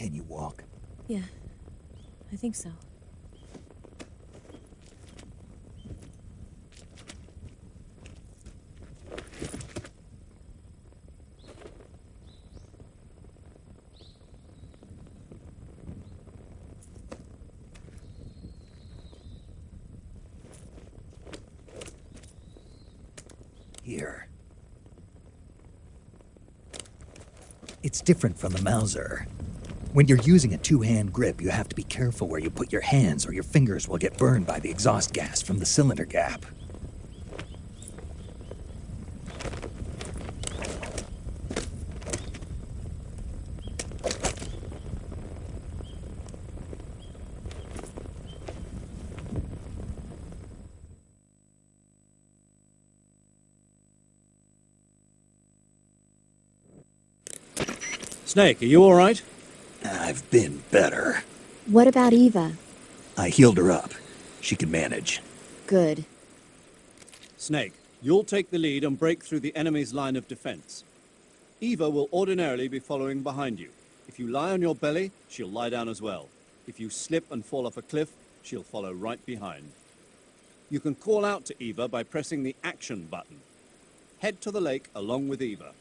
Can you walk? Yeah, I think so. Here. It's different from the Mauser. When you're using a two-hand grip, you have to be careful where you put your hands or your fingers will get burned by the exhaust gas from the cylinder gap. Snake, are you all right? I've been better. What about Eva? I healed her up. She can manage. Good. Snake, you'll take the lead and break through the enemy's line of defense. Eva will ordinarily be following behind you. If you lie on your belly, she'll lie down as well. If you slip and fall off a cliff, she'll follow right behind. You can call out to Eva by pressing the action button. Head to the lake along with Eva.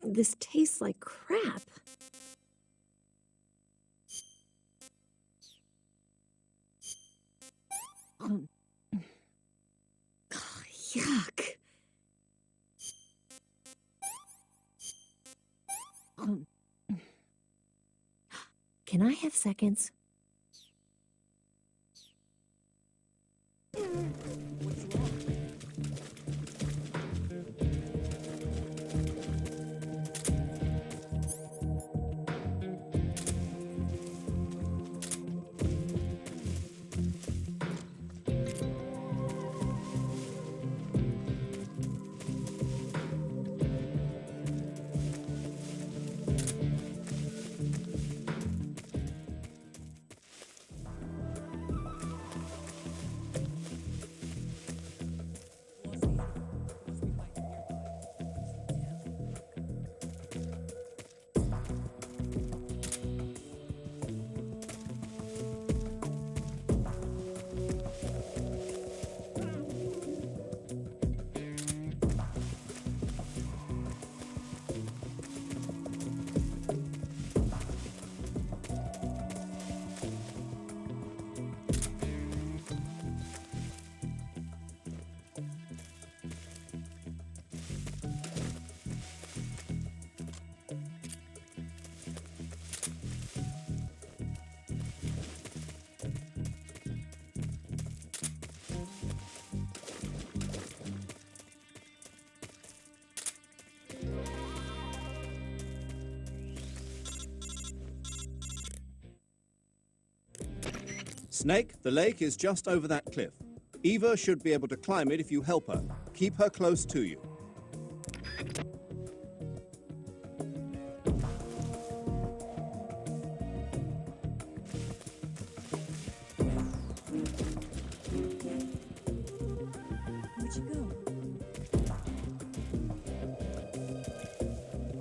This tastes like crap. Yuck. Can I have seconds? Snake, the lake is just over that cliff. Eva should be able to climb it if you help her. Keep her close to you. Where'd you go?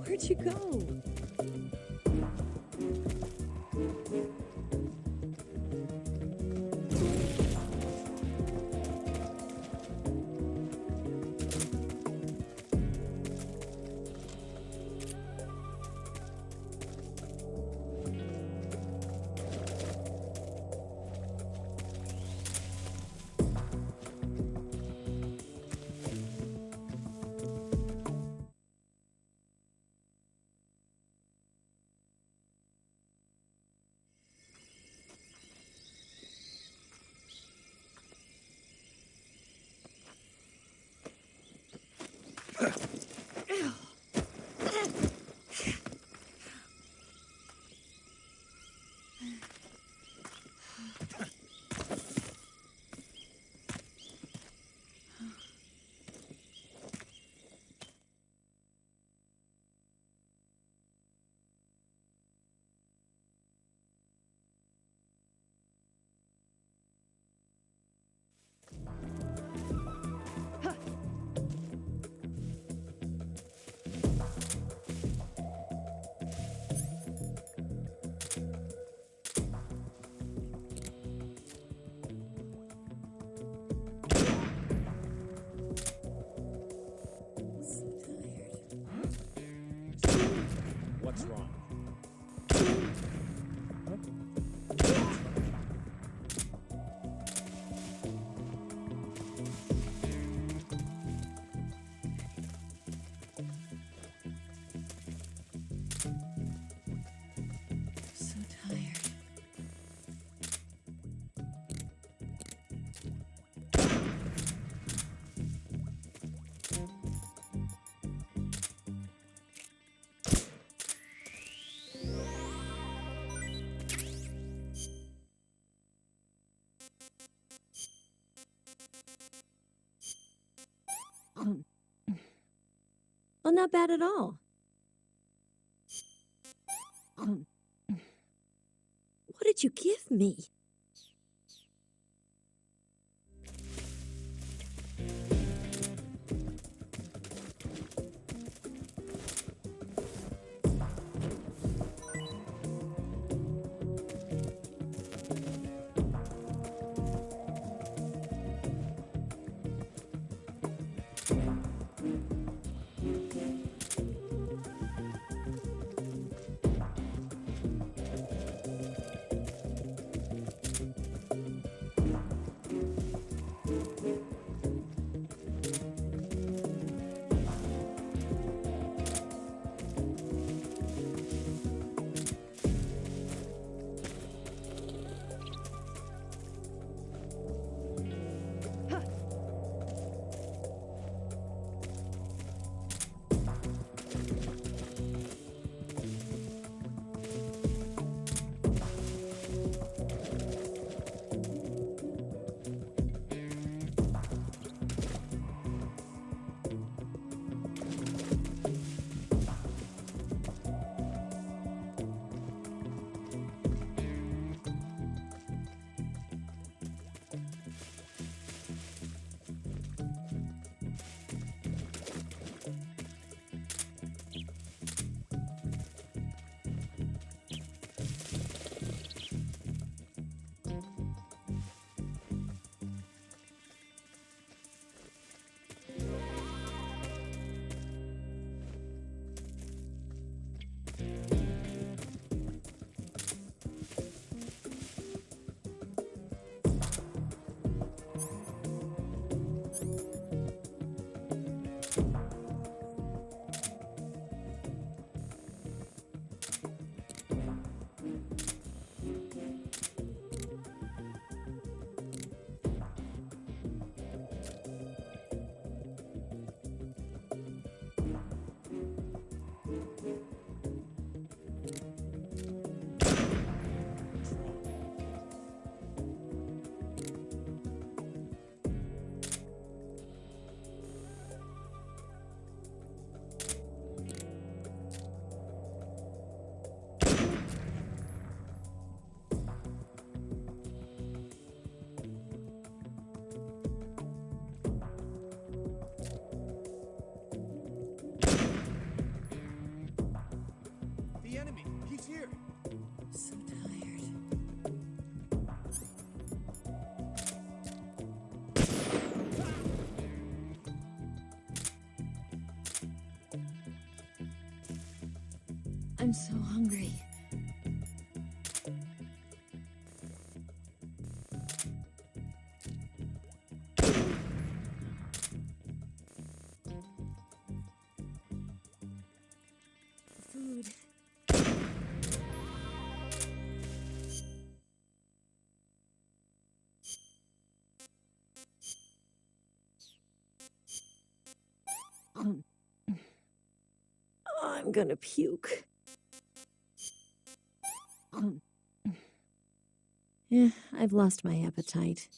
Where'd you go? What's wrong? So tired. Well, not bad at all. What did you give me? I'm so hungry. Food. I'm gonna puke. I've lost my appetite.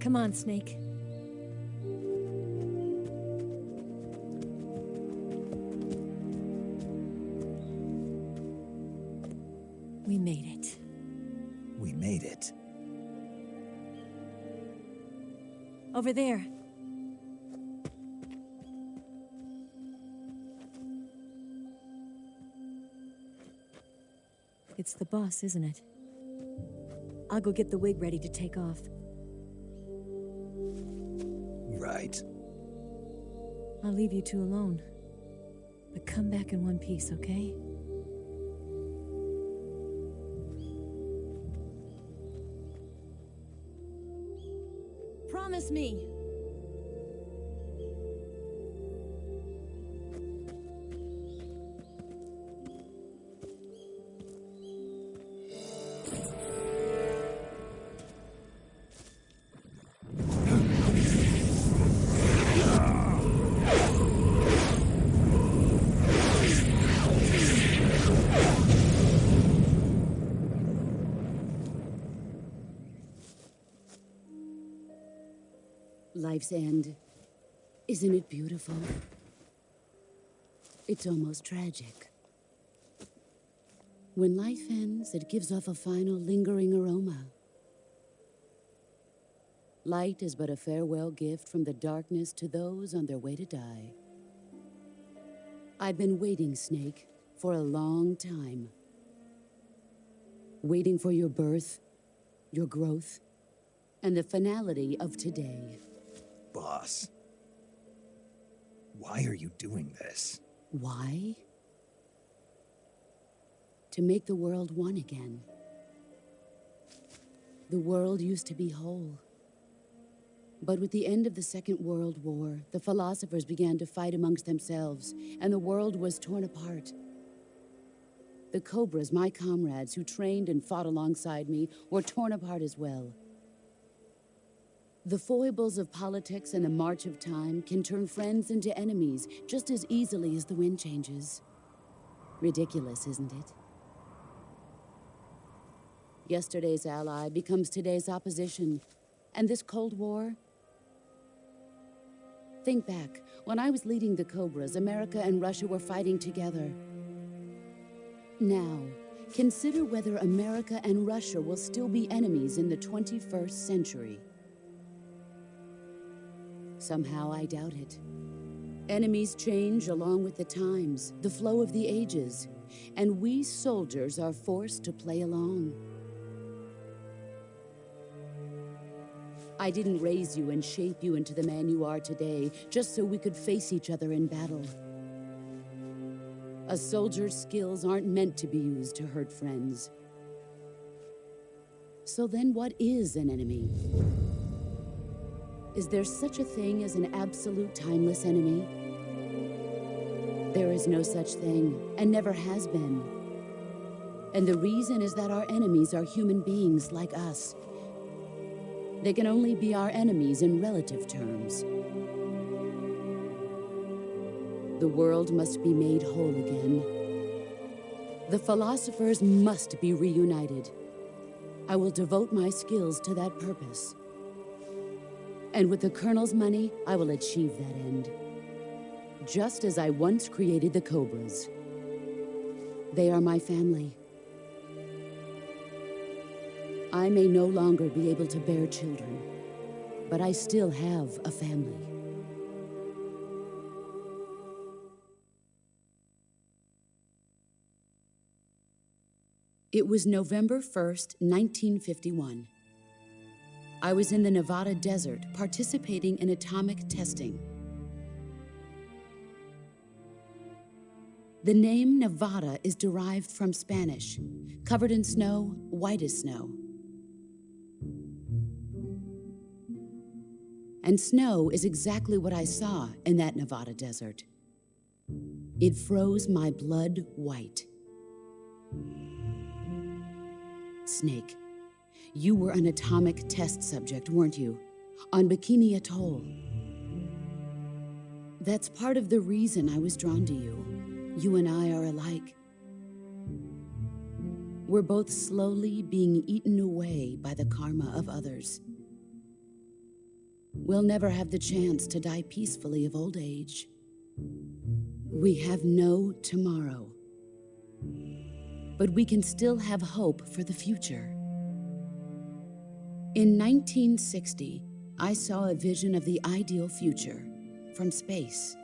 Come on, Snake. We made it. We made it. Over there. It's the boss, isn't it? I'll go get the wig ready to take off. Right. I'll leave you two alone. But come back in one piece, okay? Promise me! Life's end. Isn't it beautiful? It's almost tragic. When life ends, it gives off a final lingering aroma. Light is but a farewell gift from the darkness to those on their way to die. I've been waiting, Snake, for a long time. waiting for your birth, your growth, and the finality of today. Boss, why are you doing this? Why? To make the world one again. The world used to be whole. But with the end of the Second World War, the philosophers began to fight amongst themselves, and the world was torn apart. The Cobras, my comrades who trained and fought alongside me, were torn apart as well. The foibles of politics and the march of time can turn friends into enemies just as easily as the wind changes. Ridiculous, isn't it? Yesterday's ally becomes today's opposition. And this Cold War? Think back. When I was leading the Cobras, America and Russia were fighting together. Now, consider whether America and Russia will still be enemies in the 21st century. Somehow I doubt it. Enemies change along with the times, the flow of the ages, and we soldiers are forced to play along. I didn't raise you and shape you into the man you are today just so we could face each other in battle. A soldier's skills aren't meant to be used to hurt friends. So then what is an enemy? Is there such a thing as an absolute timeless enemy? There is no such thing, and never has been. And the reason is that our enemies are human beings like us. They can only be our enemies in relative terms. The world must be made whole again. The philosophers must be reunited. I will devote my skills to that purpose. And with the Colonel's money, I will achieve that end. Just as I once created the Cobras. They are my family. I may no longer be able to bear children, but I still have a family. It was November 1st, 1951. I was in the Nevada desert participating in atomic testing. The name Nevada is derived from Spanish, covered in snow, white as snow. And snow is exactly what I saw in that Nevada desert. It froze my blood white. Snake, you were an atomic test subject, weren't you? On Bikini Atoll. That's part of the reason I was drawn to you. You and I are alike. We're both slowly being eaten away by the karma of others. We'll never have the chance to die peacefully of old age. We have no tomorrow. But we can still have hope for the future. In 1960, I saw a vision of the ideal future from space.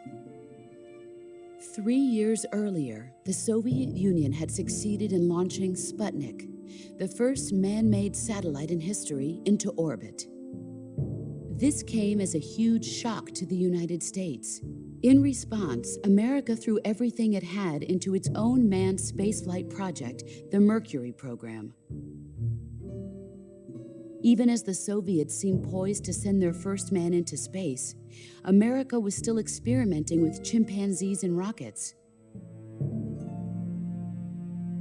3 years earlier, the Soviet Union had succeeded in launching Sputnik, the first man-made satellite in history, into orbit. This came as a huge shock to the United States. In response, America threw everything it had into its own manned spaceflight project, the Mercury program. Even as the Soviets seemed poised to send their first man into space, America was still experimenting with chimpanzees and rockets.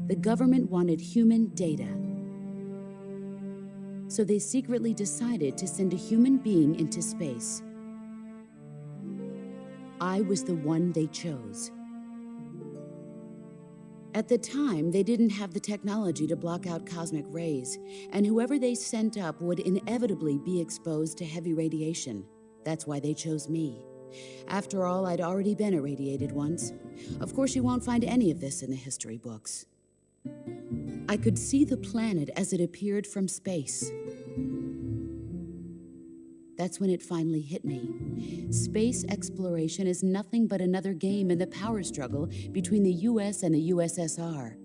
The government wanted human data. So they secretly decided to send a human being into space. I was the one they chose. At the time, they didn't have the technology to block out cosmic rays, and whoever they sent up would inevitably be exposed to heavy radiation. That's why they chose me. After all, I'd already been irradiated once. Of course, you won't find any of this in the history books. I could see the planet as it appeared from space. That's when it finally hit me. Space exploration is nothing but another game in the power struggle between the US and the USSR.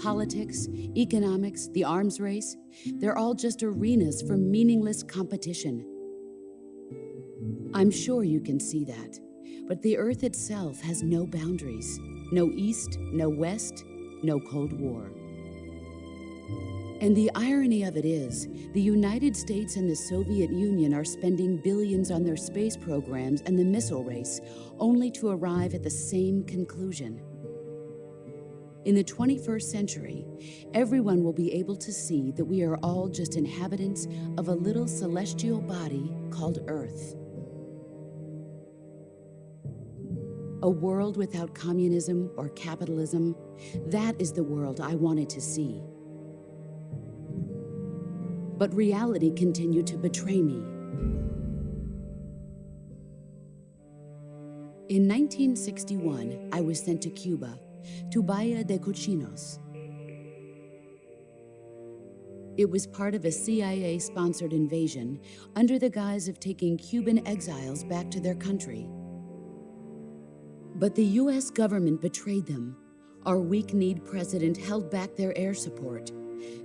Politics, economics, the arms race, they're all just arenas for meaningless competition. I'm sure you can see that, but the Earth itself has no boundaries. No East, no West, no Cold War. And the irony of it is, the United States and the Soviet Union are spending billions on their space programs and the missile race, only to arrive at the same conclusion. In the 21st century, everyone will be able to see that we are all just inhabitants of a little celestial body called Earth. A world without communism or capitalism, that is the world I wanted to see. But reality continued to betray me. In 1961, I was sent to Cuba, to Bahia de Cochinos. It was part of a CIA-sponsored invasion under the guise of taking Cuban exiles back to their country. But the US government betrayed them. Our weak-kneed president held back their air support.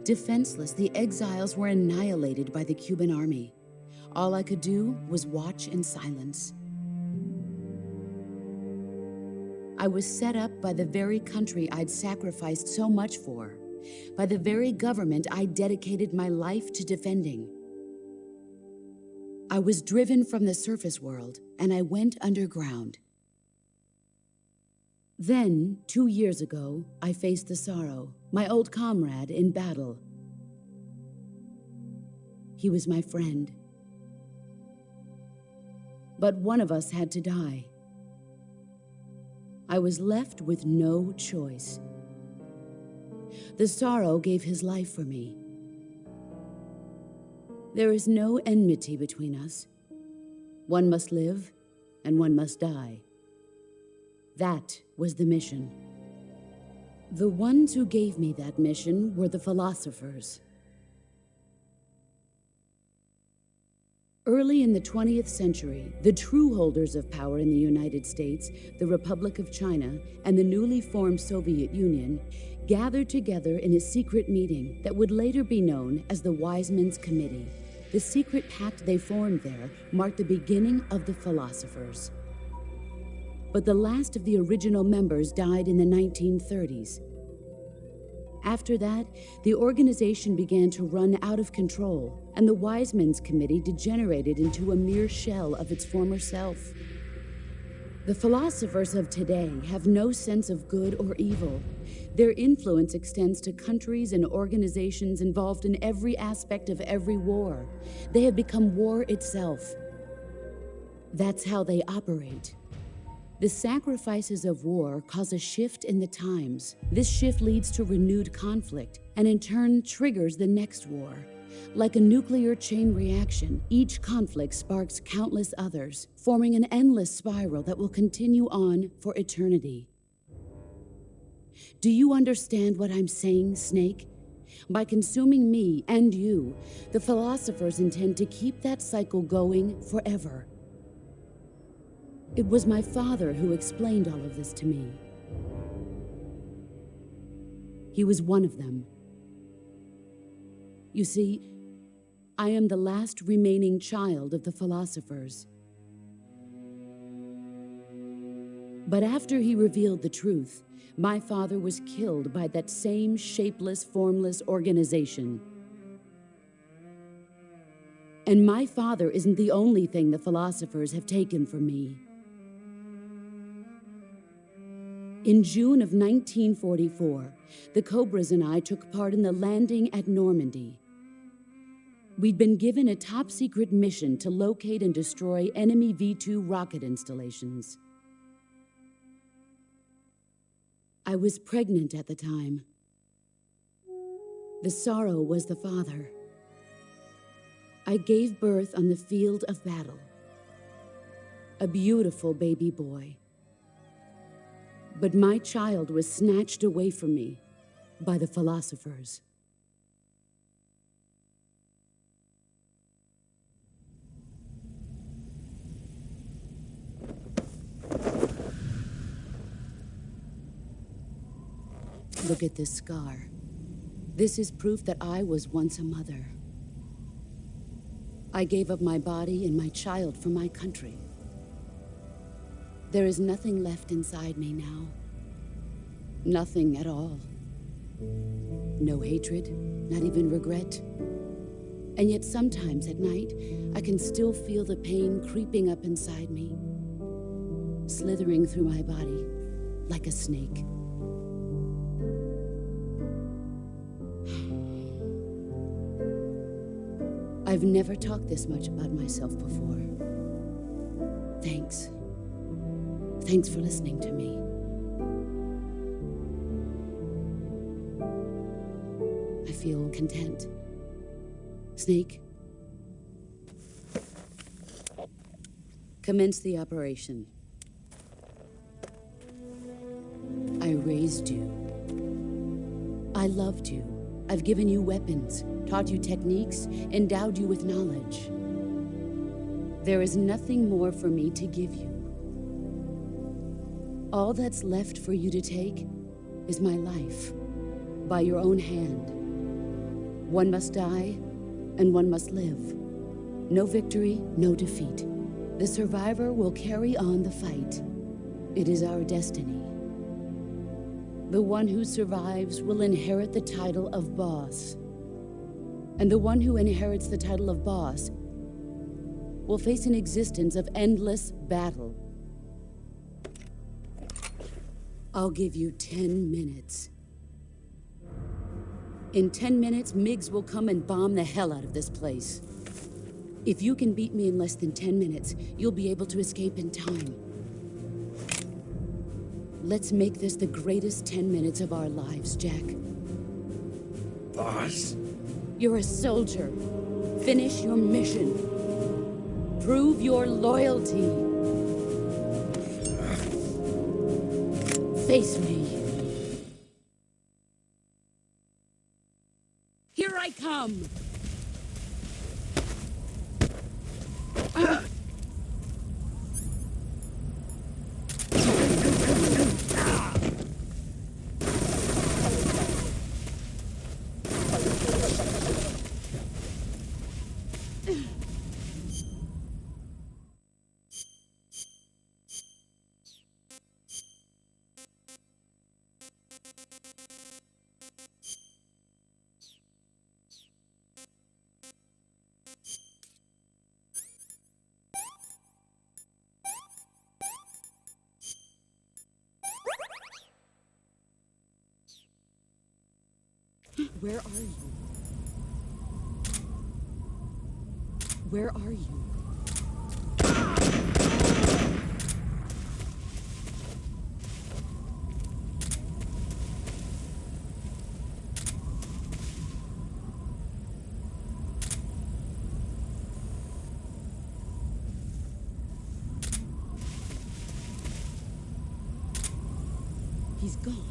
Defenseless, the exiles were annihilated by the Cuban army. All I could do was watch in silence. I was set up by the very country I'd sacrificed so much for, by the very government I dedicated my life to defending. I was driven from the surface world, and I went underground. Then, 2 years ago, I faced the Sorrow, my old comrade in battle. He was my friend. But one of us had to die. I was left with no choice. The Sorrow gave his life for me. There is no enmity between us. One must live, and one must die. That was the mission. The ones who gave me that mission were the philosophers. Early in the 20th century, the true holders of power in the United States, the Republic of China, and the newly formed Soviet Union gathered together in a secret meeting that would later be known as the Wise Men's Committee. The secret pact they formed there marked the beginning of the philosophers. But the last of the original members died in the 1930s. After that, the organization began to run out of control, and the Wise Men's Committee degenerated into a mere shell of its former self. The philosophers of today have no sense of good or evil. Their influence extends to countries and organizations involved in every aspect of every war. They have become war itself. That's how they operate. The sacrifices of war cause a shift in the times. This shift leads to renewed conflict, and in turn triggers the next war. Like a nuclear chain reaction, each conflict sparks countless others, forming an endless spiral that will continue on for eternity. Do you understand what I'm saying, Snake? By consuming me and you, the philosophers intend to keep that cycle going forever. It was my father who explained all of this to me. He was one of them. You see, I am the last remaining child of the philosophers. But after he revealed the truth, my father was killed by that same shapeless, formless organization. And my father isn't the only thing the philosophers have taken from me. In June of 1944, the Cobras and I took part in the landing at Normandy. We'd been given a top-secret mission to locate and destroy enemy V-2 rocket installations. I was pregnant at the time. The Sorrow was the father. I gave birth on the field of battle. A beautiful baby boy. But my child was snatched away from me by the philosophers. Look at this scar. This is proof that I was once a mother. I gave up my body and my child for my country. There is nothing left inside me now. Nothing at all. No hatred, not even regret. And yet sometimes at night, I can still feel the pain creeping up inside me, slithering through my body like a snake. I've never talked this much about myself before. Thanks. Thanks for listening to me. I feel content. Snake, commence the operation. I raised you. I loved you. I've given you weapons, taught you techniques, endowed you with knowledge. There is nothing more for me to give you. All that's left for you to take is my life, by your own hand. One must die, and one must live. No victory, no defeat. The survivor will carry on the fight. It is our destiny. The one who survives will inherit the title of boss. And the one who inherits the title of boss will face an existence of endless battle. I'll give you 10 minutes. In 10 minutes, MiGs will come and bomb the hell out of this place. If you can beat me in less than 10 minutes, you'll be able to escape in time. Let's make this the greatest 10 minutes of our lives, Jack. Boss? You're a soldier. Finish your mission. Prove your loyalty. Face me. Here I come! Where are you? Where are you? He's gone.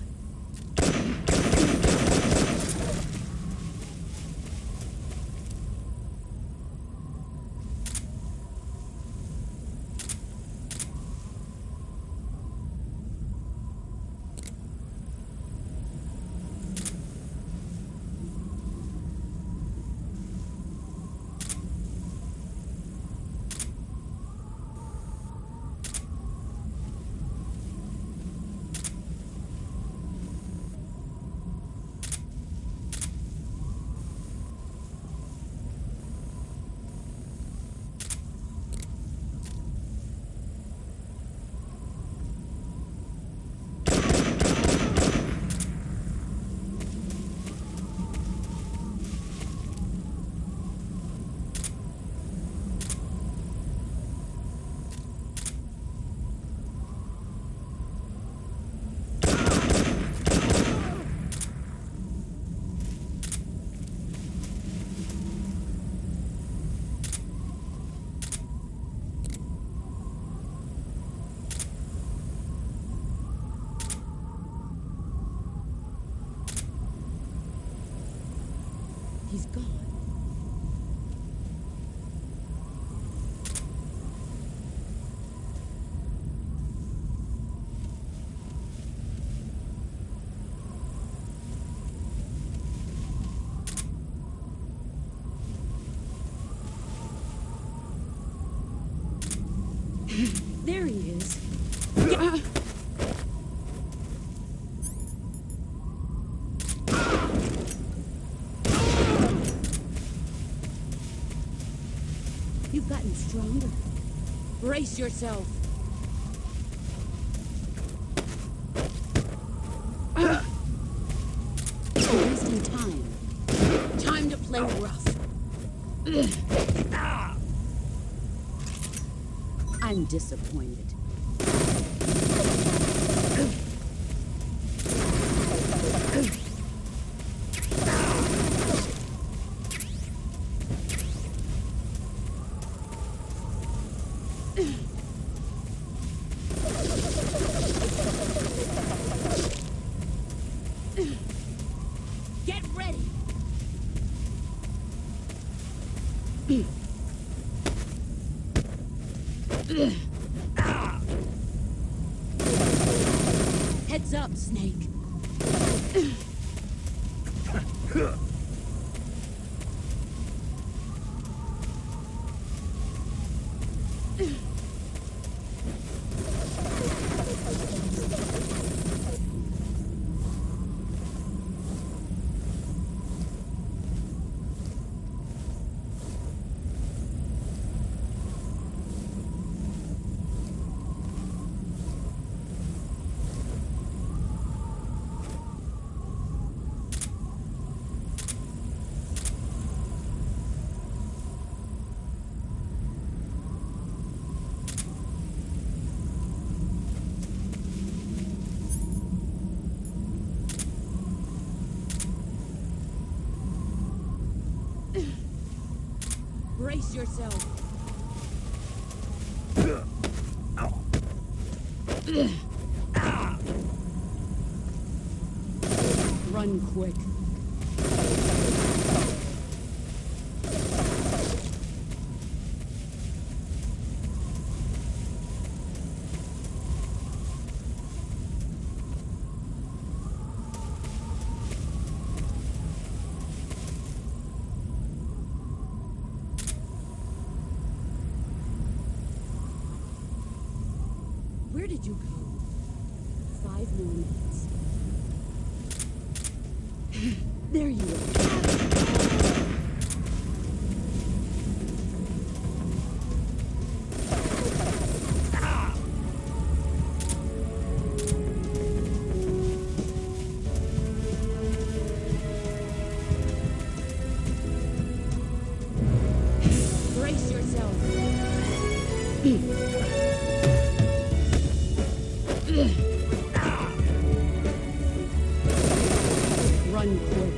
He's gone. You've gotten stronger. Brace yourself. Wasting time. Time to play rough. I'm disappointed. Get ready. Heads up, Snake. Brace yourself. Run quick. Where did you go? 5 more minutes. There you are. Brace yourself. Run quick.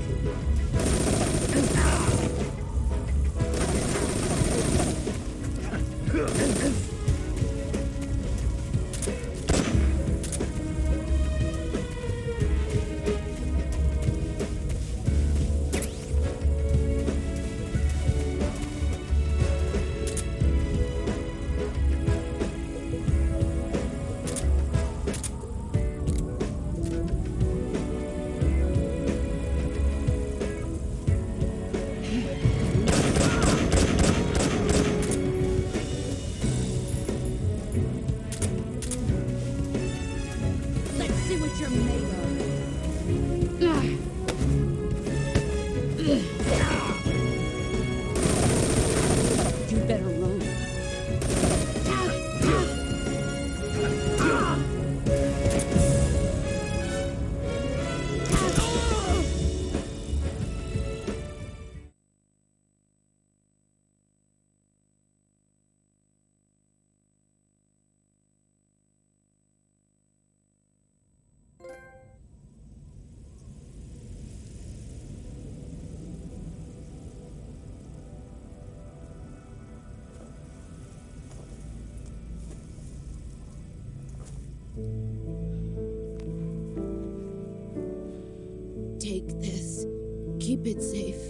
Let's see what you're made of. You better run. Take this. Keep it safe.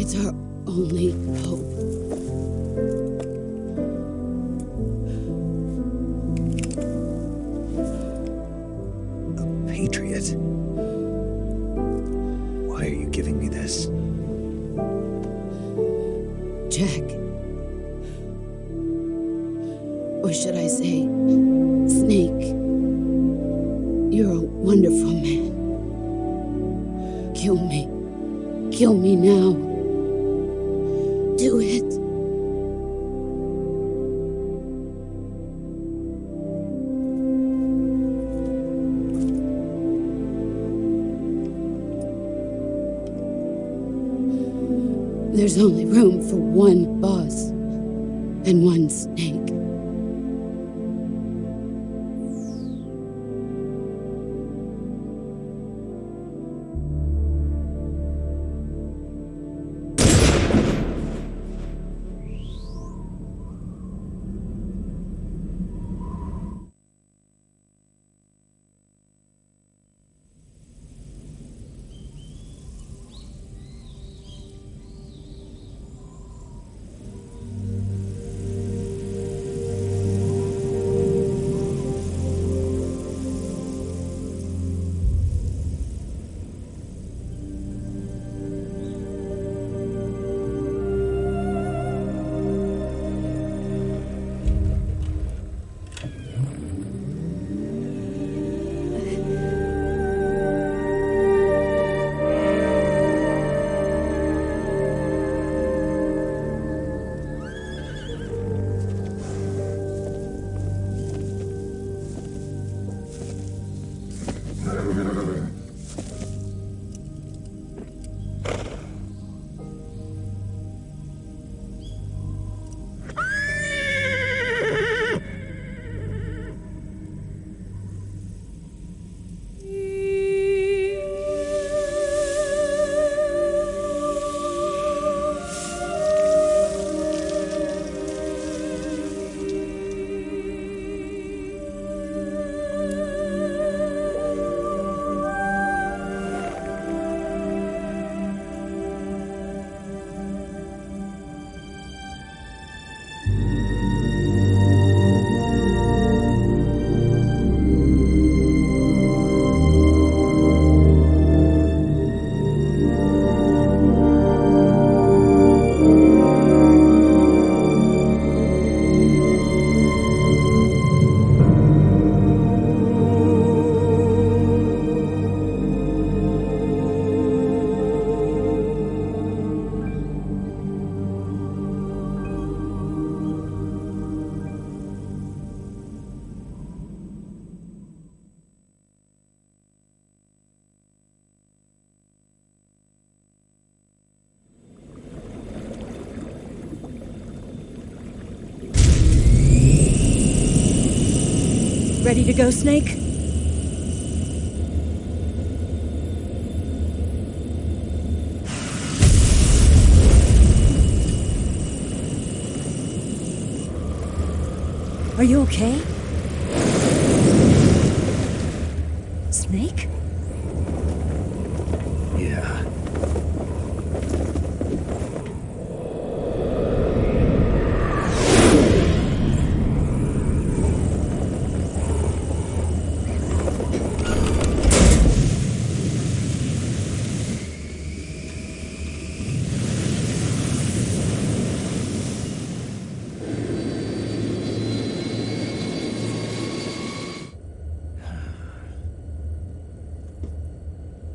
It's our only hope. A patriot? Why are you giving me this? Jack. Or should I say, Snake, you're a wonderful man. Kill me. Kill me now. Do it. There's only room for one boss and one snake. Ready to go, Snake? Are you okay? Snake? Yeah.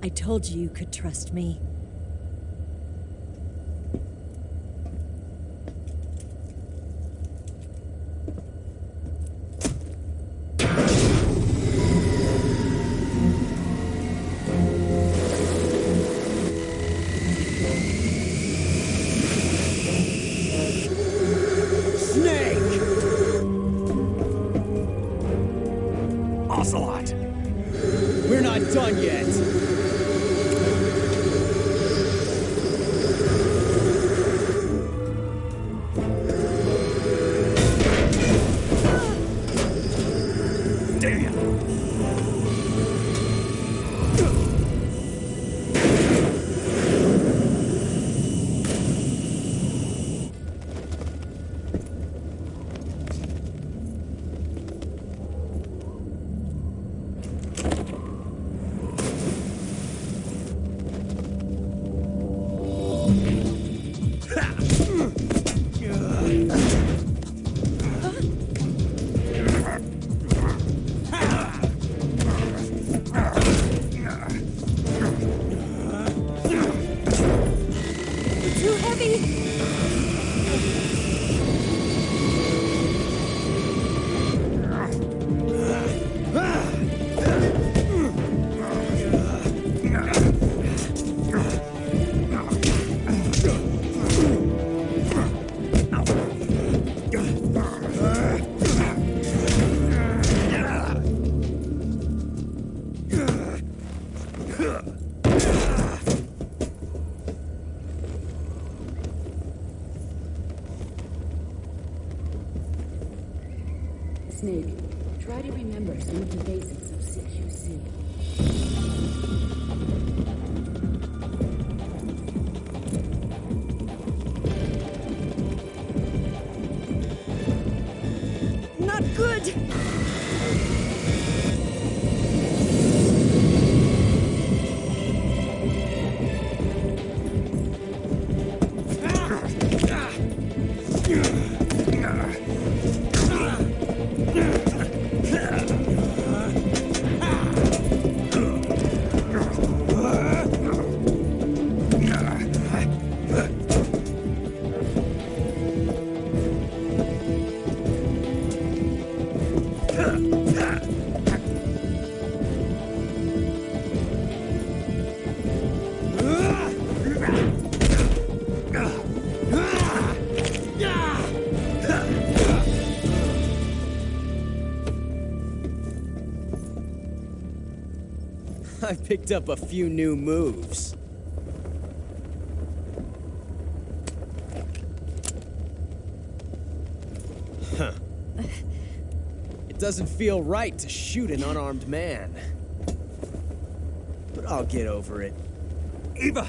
I told you you could trust me. Snake! Ocelot! We're not done yet. Snake, try to remember some of the basics of CQC. Not good! I picked up a few new moves. Huh. It doesn't feel right to shoot an unarmed man. But I'll get over it. Eva!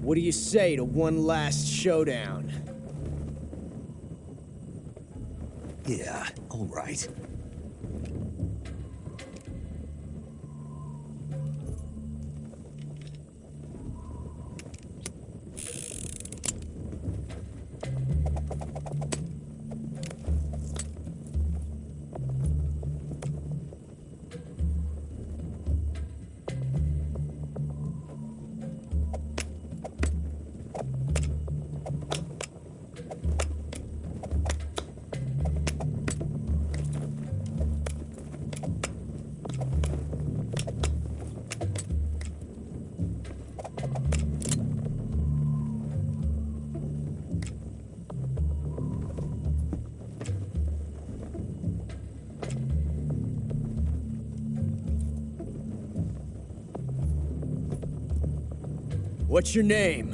What do you say to one last showdown? Yeah, all right. What's your name?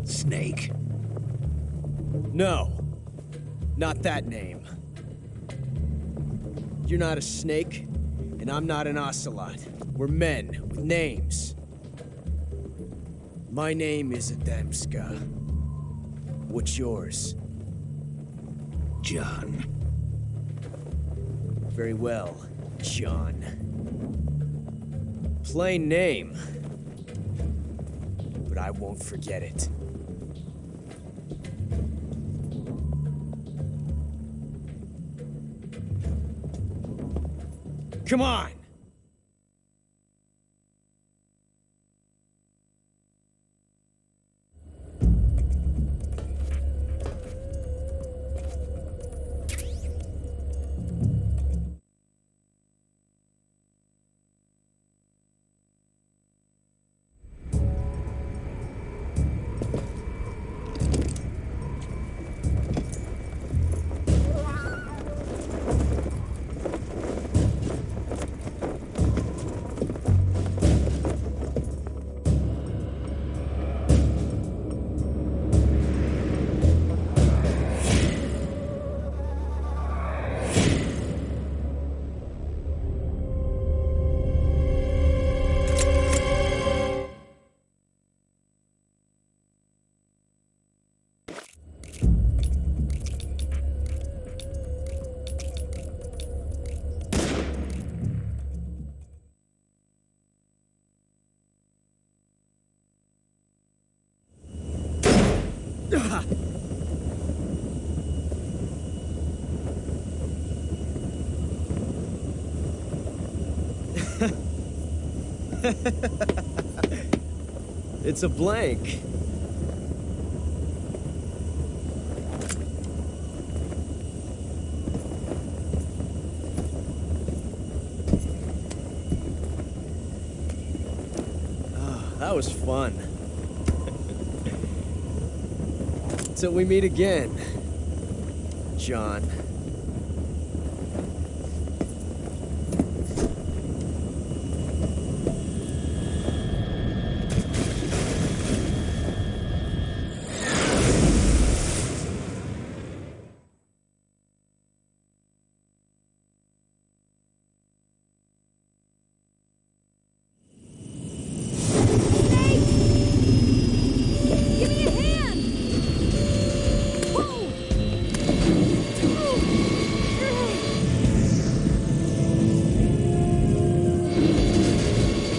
Snake. No, not that name. You're not a snake, and I'm not an ocelot. We're men with names. My name is Adamska. What's yours? John. Very well, John. Plain name. But I won't forget it. Come on! It's a blank. That was fun. Till we meet again, John. Give me a hand! Whoa!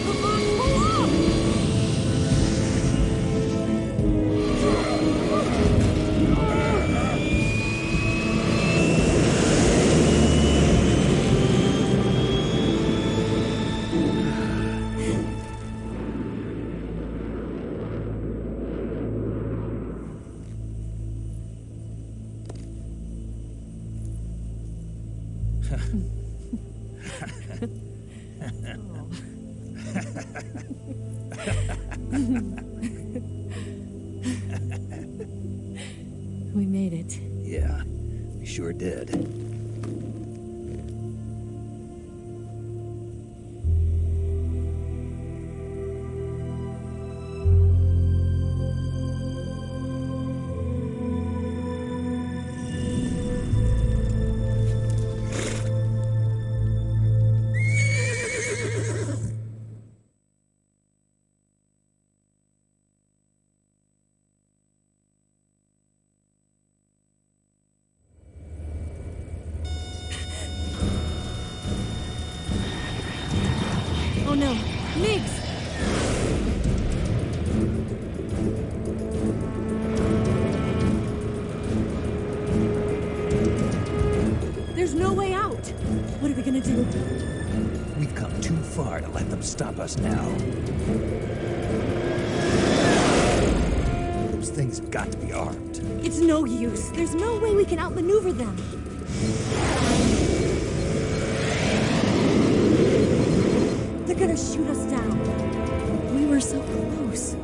Come on, pull up! We made it. Yeah, we sure did. Oh no, Migs! There's no way out! What are we gonna do? We've come too far to let them stop us now. Those things have got to be armed. It's no use. There's no way we can outmaneuver them. They're gonna shoot us down. We were so close.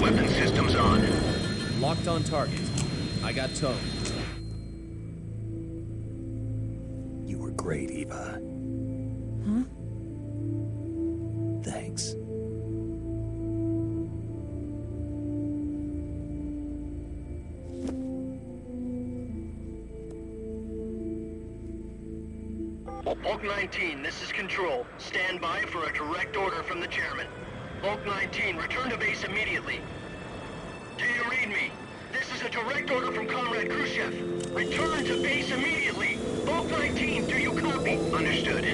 Weapon systems on. Locked on target. I got towed. You were great, Eva. Huh? Thanks. Bulk 19, this is Control. Stand by for a direct order from the chairman. Bulk 19, return to base immediately. Do you read me? This is a direct order from Comrade Khrushchev. Return to base immediately. Bulk 19, do you copy? Understood.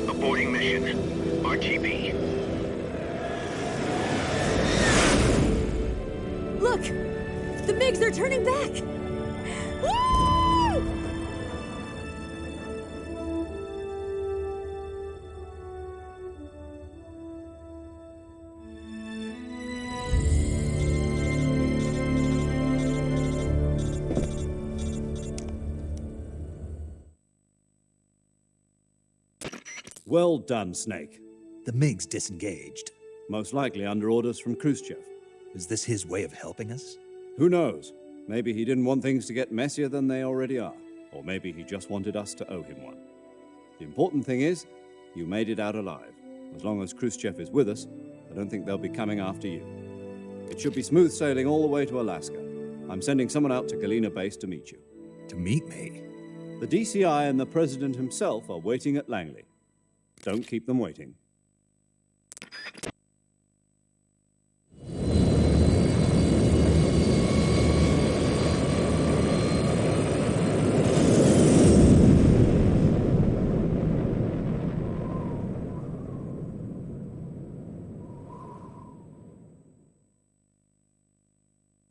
Aborting mission. RTB. Look! The Migs, they're turning back! Woo! Well done, Snake. The MiG's disengaged. Most likely under orders from Khrushchev. Is this his way of helping us? Who knows? Maybe he didn't want things to get messier than they already are. Or maybe he just wanted us to owe him one. The important thing is, you made it out alive. As long as Khrushchev is with us, I don't think they'll be coming after you. It should be smooth sailing all the way to Alaska. I'm sending someone out to Galena Base to meet you. To meet me? The DCI and the President himself are waiting at Langley. Don't keep them waiting.